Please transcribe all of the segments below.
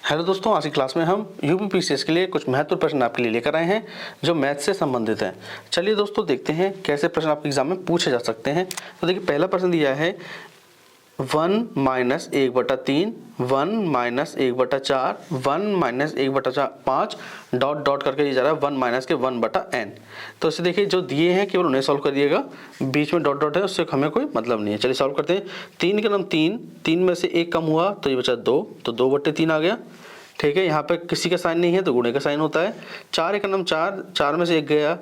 Hello दोस्तों, आज की क्लास में हम यूपीपीसीएस के लिए कुछ महत्वपूर्ण प्रश्न आपके लिए लेकर आए हैं जो मैथ से संबंधित हैं। चलिए दोस्तों देखते हैं कैसे प्रश्न आपके एग्जाम में पूछे जा सकते हैं। तो देखिए पहला प्रश्न दिया है 1 minus 1/3, 1 minus 1/4, 1 minus 1/5 dot dot करके दिया जा रहा है 1 माइनस के 1/n। तो इसे देखिए जो दिए हैं केवल उन्हें सॉल्व करिएगा, बीच में डॉट डॉट है उससे हमें कोई मतलब नहीं है। चलिए सॉल्व करते हैं। 3 के नाम 3, 3 में से 1 कम हुआ तो ये बचा 2, तो 2/3 आ गया। ठीक है, यहाँ पे किसी का साइन नहीं है तो गुणे का साइन होता है। 4 एक नाम 4, 4 में से 1 गया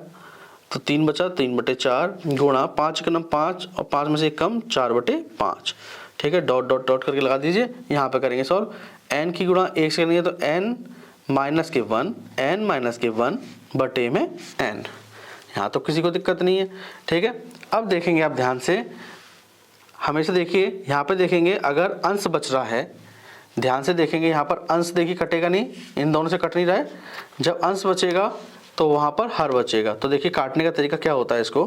तो 3 बचा, 3/4 गुणा 5 का नाम 5 और 5 में से 1 कम 4/5। ठीक है, डॉट डॉट डॉट करके लगा दीजिए। यहाँ पे करेंगे सॉल्व। n की गुणा 1 से करेंगे तो n माइनस के 1, n माइनस के 1 बटे में n। यहाँ तो किसी को दिक्कत नहीं है। ठीक है, अब देखेंगे आप ध्यान से, हमेशा देखिए यहाँ पे देखेंगे अगर अंश बच रहा है, ध्यान से देखेंगे यहाँ पर अंश देखिए कटेगा नहीं, इन दोनों से कट नहीं रहा है। जब अंश बचेगा तो वहाँ पर हर बचेगा। तो देखिए काटने का तरीका क्या होता है इसको,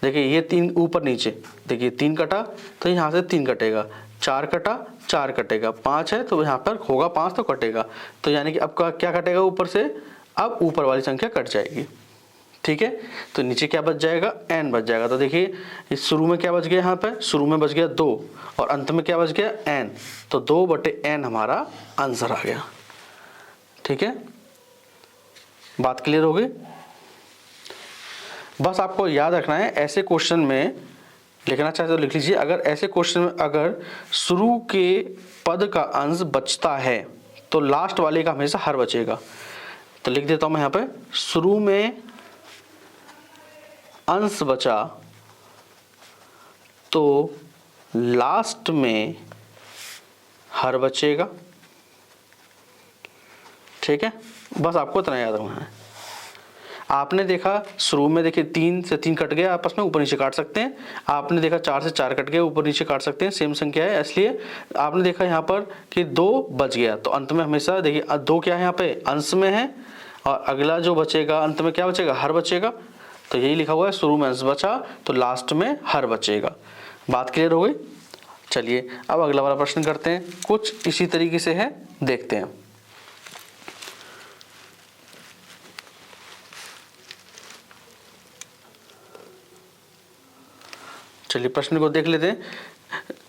देखिए ये 3 ऊपर नीचे, देखिए 3 कटा तो यहाँ से 3 कटेगा, 4 कटा 4 कटेगा, 5 है तो यहाँ पर होगा 5 तो कटेगा। तो यानी कि अब क्या कटेगा ऊपर से, अब ऊपर वाली संख्या कट जाएगी। ठीक है, तो नीचे क्या बच जाएगा, n बच जाएगा। तो देखिए इस शुरू में क्या बच गया, यहाँ पे शुरू में बच गया 2 और अंत में क्या बच गया n, तो 2/n हमारा आंसर आ गया। ठीक है, बात क्लियर हो गई। बस आपको याद रखना है, ऐसे क्वेश्चन में लिखना चाहे तो लिख लीजिए। अगर ऐसे क्वेश्चन में अगर शुरू के पद का अंश बचता है तो लास्ट वाले का हमेशा हर बचेगा। तो लिख देता हूं मैं यहाँ पे, शुरू में अंश बचा तो लास्ट में हर बचेगा। ठीक है, बस आपको इतना याद रखना है। आपने देखा शुरू में देखिए 3 से 3 कट गया आपस में, ऊपर नीचे काट सकते हैं। आपने देखा 4 से 4 कट गया, ऊपर नीचे काट सकते हैं, सेम संख्या है। इसलिए आपने देखा यहाँ पर कि 2 बच गया तो अंत में हमेशा देखिए 2 क्या है यहाँ पे अंश में है, और अगला जो बचेगा अंत में क्या बचेगा, हर बचेगा। तो यही लिखा हुआ है, शुरू में अंश बचा तो लास्ट में हर बचेगा। बात क्लियर हो गई। चलिए अब अगला वाला प्रश्न करते हैं, कुछ इसी तरीके से है, देखते हैं। चलिए प्रश्न को देख लेते हैं।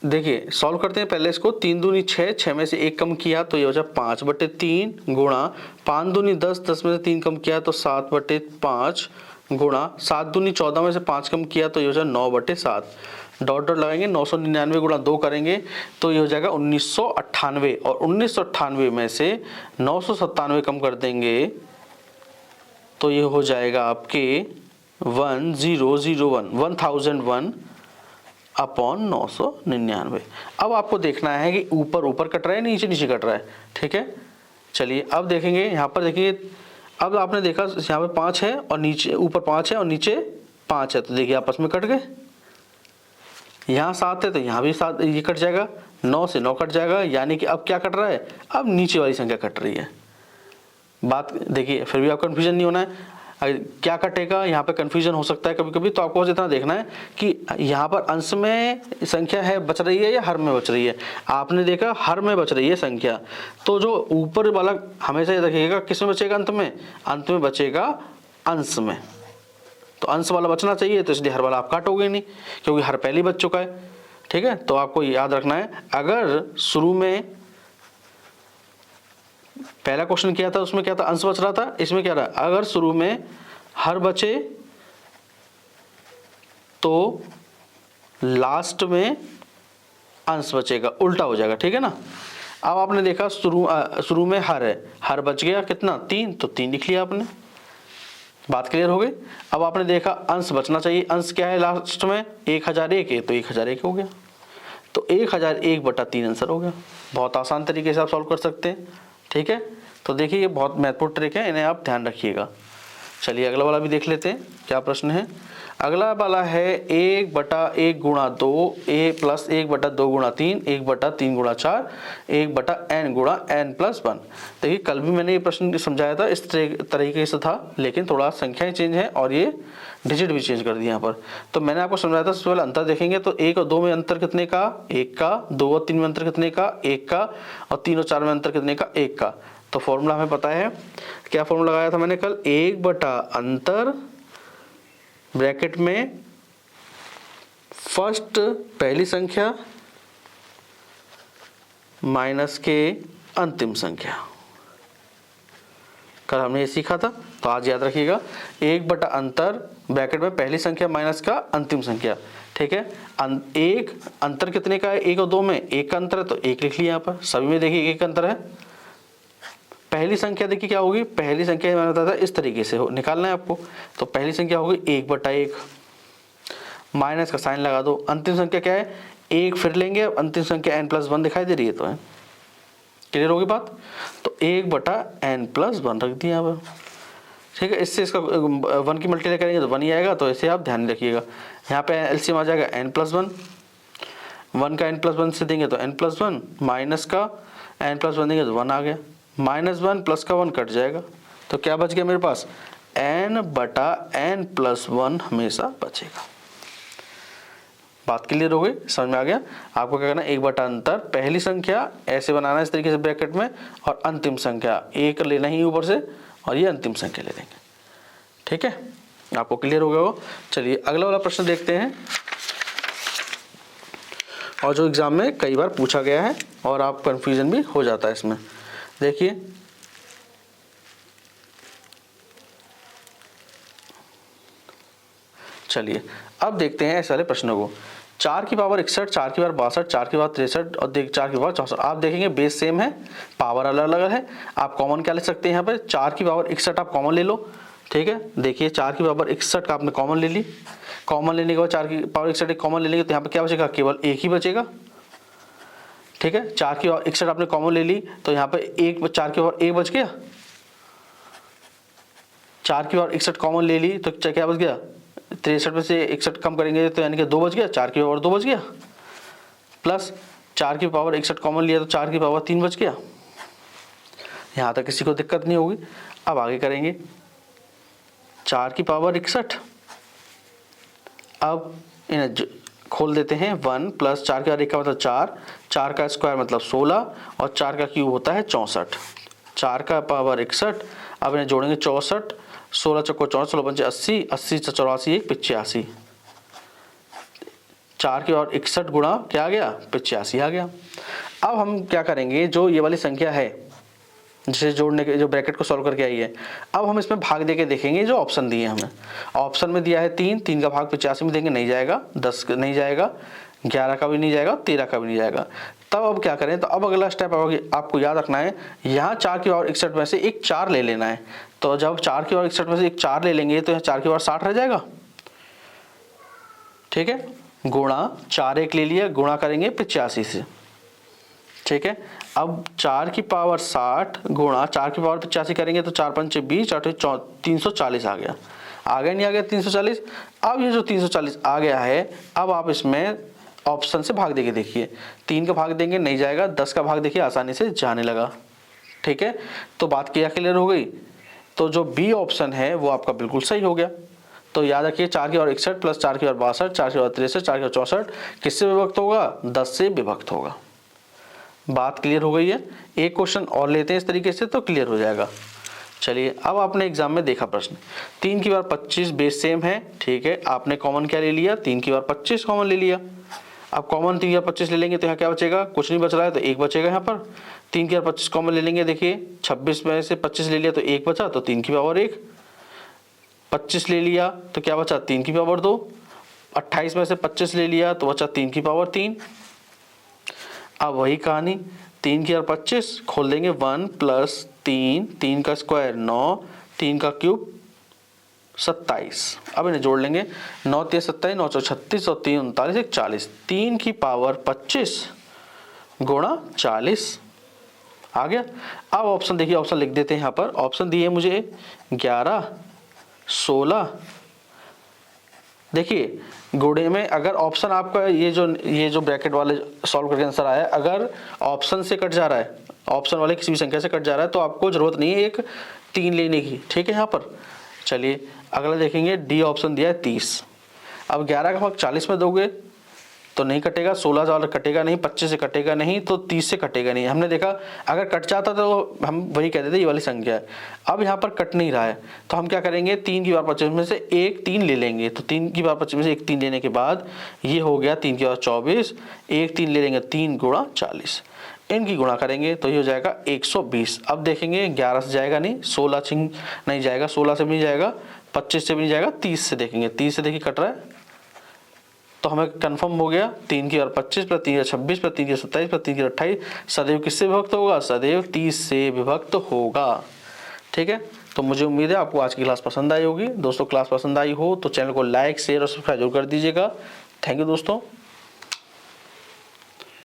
देखिए सॉल्व करते हैं पहले इसको। 3 दूनी 6, 6 में से 1 कम किया तो ये बचा 5/3 गुणा 5 दूनी 10, 10 में से 3 कम किया तो 7/5 गुणा 7 दूनी 14 में से 5 कम किया तो ये हो जाएगा 9/7। डॉट डॉट लगाएंगे, 999 गुणा 2 करेंगे तो ये हो जाएगा 1998, और 1998 में से 997 कम कर देंगे तो ये हो जाएगा आपके 1001 अपॉन 999। अब आपको देखना है कि ऊपर ऊपर कट रहा है, नीचे नीचे कट रहा है। ठीक है, चलिए अब देखेंगे। यहाँ पर देखिए, अब आपने देखा यहाँ पे 5 है और नीचे ऊपर 5 है और नीचे 5 है, तो देखिए आपस में कट गए। यहाँ 7 है तो यहाँ भी 7, ये कट जाएगा, 9 से 9 कट जाएगा। यानी कि अब क्या कट रहा है, अब नीचे वाली संख्या कट रही है। बात देखिए, फिर भी आपको कन्फ्यूजन नहीं होना है। क्या कटेगा, यहाँ पे कंफ्यूजन हो सकता है कभी कभी, तो आपको बस इतना देखना है कि यहाँ पर अंश में संख्या है बच रही है या हर में बच रही है। आपने देखा हर में बच रही है संख्या, तो जो ऊपर वाला हमेशा ये देखिएगा किस में बचेगा, अंत में बचेगा अंश में। तो अंश वाला बचना चाहिए, तो इसलिए हर वाला आप काटोगे नहीं क्योंकि हर पहले बच चुका है। ठीक है, तो आपको याद रखना है, अगर शुरू में पहला क्वेश्चन किया था उसमें क्या था, अंश बच रहा था, इसमें क्या रहा, अगर शुरू में हर बचे तो लास्ट में अंश बचेगा, उल्टा हो जाएगा। ठीक है ना। अब आपने देखा शुरू में हर है, हर बच गया कितना, 3, तो 3 लिख लिया आपने। बात क्लियर हो गई। अब आपने देखा अंश बचना चाहिए, अंश क्या है लास्ट में, 1001 है तो 1001 हो गया, तो 1001/3 आंसर हो गया। बहुत आसान तरीके से आप सॉल्व कर सकते हैं। ठीक है, तो देखिए ये बहुत महत्वपूर्ण ट्रिक है, इन्हें आप ध्यान रखिएगा। चलिए अगला वाला भी देख लेते हैं, क्या प्रश्न है। अगला वाला है 1/1 गुणा 2 a प्लस 1/2 गुणा 3 1/3 गुणा 4 1/n गुणा n+1। देखिए कल भी मैंने ये प्रश्न समझाया था, इस तरीके से था, लेकिन थोड़ा संख्याएं चेंज है और ये डिजिट भी चेंज कर दिया यहाँ पर। तो मैंने आपको समझाया था, सबसे पहले अंतर देखेंगे तो 1 और 2 में अंतर कितने का, 1 का, 2 और 3 में अंतर कितने का, 1 का, और 3 और 4 में अंतर कितने का, 1 का। तो फॉर्मूला हमें पता है, क्या फॉर्मूला लगाया था मैंने कल, 1/अंतर ब्रैकेट में फर्स्ट पहली संख्या माइनस के अंतिम संख्या। कल हमने ये सीखा था, तो आज याद रखिएगा 1/अंतर ब्रैकेट में पहली संख्या माइनस का अंतिम संख्या। ठीक है, एक अंतर कितने का है, 1 और 2 में 1 का अंतर है तो 1 लिख लिया यहाँ पर, सभी में देखिए 1 का अंतर है। पहली संख्या देखिए क्या होगी, पहली संख्या मैंने बताया था इस तरीके से निकालना है आपको, तो पहली संख्या होगी 1/1, माइनस का साइन लगा दो। अंतिम संख्या क्या है, 1 फिर लेंगे, अंतिम संख्या n+1 दिखाई दे रही है, तो है क्लियर होगी बात। तो 1/n+1 रख दिया यहाँ पर। ठीक है, इससे इसका 1 की मल्टीप्लाई करेंगे तो 1 ही आएगा, तो इसे आप ध्यान रखिएगा। यहाँ पे एलसीएम आ जाएगा n+1, 1 का n+1 से देंगे तो n+1, माइनस का n+1 देंगे तो 1 आ गया, -1 प्लस का 1 कट जाएगा, तो क्या बच गया मेरे पास, n/n+1 हमेशा बचेगा। बात क्लियर हो गई, समझ में आ गया। आपको क्या करना है, 1/अंतर पहली संख्या ऐसे बनाना है इस तरीके से ब्रैकेट में, और अंतिम संख्या 1 लेना ही ऊपर से, और ये अंतिम संख्या ले लेंगे। ठीक है, आपको क्लियर हो गया वो। चलिए अगला वाला प्रश्न देखते हैं, और जो एग्जाम में कई बार पूछा गया है और आप कंफ्यूजन भी हो जाता है इसमें। देखिए चलिए अब देखते हैं ऐसे वाले प्रश्नों को। 4 की पावर 61, 4 की पावर 62, 4 की पावर 63 और 4 की पावर 64। आप देखेंगे बेस सेम है, पावर अलग अलग है। आप कॉमन क्या ले सकते हैं यहाँ पर, 4 की पावर 61 आप कॉमन ले लो। ठीक है, देखिए 4 की पावर 61 का आपने कॉमन ले ली, कॉमन लेने के बाद 4 की पावर 61 कॉमन ले लेंगे तो यहाँ पर क्या बचेगा, केवल 1 ही बचेगा। ठीक है, 4 की पावर 61 आपने कॉमन ले ली तो यहाँ पे 4 की पावर 1 बच गया, 4 की पावर 61 कॉमन ले ली तो क्या बच गया, 63 में से 61 कम करेंगे तो यानी कि 2 बच गया, 4 की पावर 2 बच गया, प्लस 4 की पावर 61 कॉमन लिया तो 4 की पावर 3 बच गया। यहाँ तक किसी को दिक्कत नहीं होगी। अब आगे करेंगे, 4 की पावर 61, अब इन्हें खोल देते हैं, 1 प्लस 4 का 1 का मतलब 4, 4 का स्क्वायर मतलब 16 और 4 का क्यूब होता है 64। 4 का पावर 61, अब इन्हें जोड़ेंगे 64, 16 चौको 64, 16 पंचे 80, 80 से 84 1 85। 4 की पावर 61 गुणा क्या आ गया, 85 आ गया। अब हम क्या करेंगे, जो ये वाली संख्या है जिसे जोड़ने के, जो ब्रैकेट को सॉल्व करके आई है, अब हम इसमें भाग देके देखेंगे। जो ऑप्शन दिए हमें, ऑप्शन में दिया है 3, 3 का भाग 85 में देंगे, नहीं जाएगा, 10 नहीं जाएगा, 11 का भी नहीं जाएगा, 13 का भी नहीं जाएगा। तब अब क्या करें, तो अब अगला स्टेप आपको याद रखना है, यहाँ 4 की पावर 61 में से एक 4 ले लेना है। तो जब 4 की पावर 61 में से एक 4 ले लेंगे तो यहाँ 4 की पावर 60 रह जाएगा। ठीक है, गुणा 4 एक ले लिया, गुणा करेंगे 85 से। ठीक है, अब 4 की पावर 60 गुणा 4 की पावर 85 करेंगे तो 4 पंचे 20, 340 आ गया। आगे नहीं आ गया 340। अब ये जो 340 आ गया है, अब आप इसमें ऑप्शन से भाग देके देखिए, 3 का भाग देंगे नहीं जाएगा, 10 का भाग देखिए आसानी से जाने लगा। ठीक है, तो बात क्या क्लियर हो गई। तो जो बी ऑप्शन है वो आपका बिल्कुल सही हो गया। तो याद रखिए 4 की पावर 61 प्लस 4 की पावर 62, 4 की पावर 63, 4 की पावर 64 किससे विभक्त होगा, 10 से विभक्त होगा। बात क्लियर हो गई है। एक क्वेश्चन और लेते हैं इस तरीके से तो क्लियर हो जाएगा। चलिए अब आपने एग्जाम में देखा प्रश्न, 3 की बार 25 बेस सेम है। ठीक है, आपने कॉमन क्या ले लिया, 3 की बार 25 कॉमन ले लिया। अब कॉमन 3 की बार 25 ले लेंगे तो यहाँ क्या बचेगा, कुछ नहीं बच रहा है तो 1 बचेगा। यहाँ पर 3 की बार 25 कॉमन ले लेंगे, देखिए 26 में से 25 ले लिया तो 1 बचा, तो 3 की पावर 1। 25 ले लिया तो क्या बचा, 3 की पावर 2। 28 में से 25 ले लिया तो बचा 3 की पावर 3। अब वही कहानी, 3 की पावर 25 खोल देंगे, 1 प्लस 3, 3 का स्क्वायर 9, 3 का क्यूब 27। अब इन्हें जोड़ लेंगे, 9 3 27, 9 4 36 और 3 39 1 40। 3 की पावर 25 गुणा 40 आ गया। अब ऑप्शन देखिए, ऑप्शन लिख देते हैं यहाँ पर। ऑप्शन दिए मुझे 11, 16 देखिए गुणे में अगर ऑप्शन आपका ये जो ब्रैकेट वाले सॉल्व करके आंसर आया, अगर ऑप्शन से कट जा रहा है, ऑप्शन वाले किसी भी संख्या से कट जा रहा है, तो आपको जरूरत नहीं है एक 3 लेने की, ठीक है। यहाँ पर चलिए अगला देखेंगे, डी ऑप्शन दिया है 30। अब 11 का भाग 40 में दोगे तो नहीं कटेगा, 16 से कटेगा नहीं, 25 से कटेगा नहीं, तो 30 से कटेगा नहीं। हमने देखा अगर कट जाता तो हम वही कहते थे ये वाली संख्या है। अब यहाँ पर कट नहीं रहा है तो हम क्या करेंगे, 3 की पावर 25 में से एक 3 ले लेंगे। तो 3 की पावर 25 में से एक 3 लेने के बाद ये हो गया 3 की पावर 24, एक 3 ले लेंगे, 3 गुणा 40, इनकी गुणा करेंगे तो ये हो जाएगा 120। अब देखेंगे 11 से जाएगा नहीं, 16 छिंग नहीं जाएगा, 16 से भी नहीं जाएगा, 25 से भी नहीं जाएगा, 30 से देखेंगे, 30 से देखिए कट रहा है, तो हमें कंफर्म हो गया 3 की पावर 25 प्लस 3 की 26 प्लस 3 की 27 प्लस 3 की 28 सदैव किससे विभक्त होगा, सदैव 30 से विभक्त होगा, ठीक है। तो मुझे उम्मीद है आपको आज की क्लास पसंद आई होगी। दोस्तों क्लास पसंद आई हो तो चैनल को लाइक शेयर और सब्सक्राइब जरूर कर दीजिएगा। थैंक यू दोस्तों।